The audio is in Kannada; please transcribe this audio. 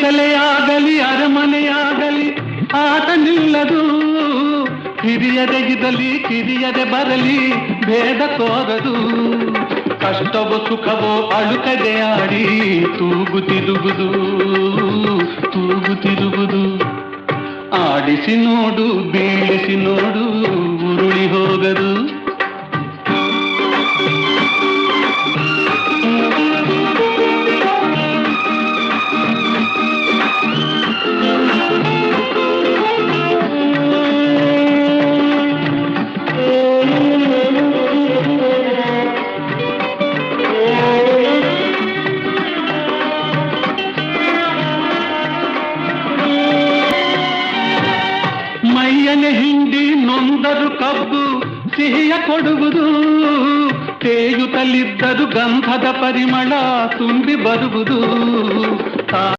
ಬಂಗಲೆಯಾಗಲಿ ಅರಮನೆಯಾಗಲಿ ಆಟ ನಿಲ್ಲದು. ಹಿರಿಯದೆಗಿದಲಿ ಕಿರಿಯದೆ ಬರಲಿ ಭೇದ ತೋರದು. ಕಷ್ಟವೋ ಸುಖವೋ ಅಳುಕದೆ ಆಡಿ ತೂಗುತ್ತಿರುವುದು ತೂಗುತ್ತಿರುವುದು. ಆಡಿಸಿ ನೋಡು ಬೀಳಿಸಿ ನೋಡು ಉರುಳಿ ಹೋಗದು. ಮೈಯನೆ ಹಿಂಡಿ ನೊಂದರು ಕಬ್ಬು ಸಿಹಿಯ ಕೊಡುವುದು. ತೇಯುತ್ತಲಿದ್ದರು ಗಂಧದ ಪರಿಮಳ ತುಂಬಿ ಬರುವುದು.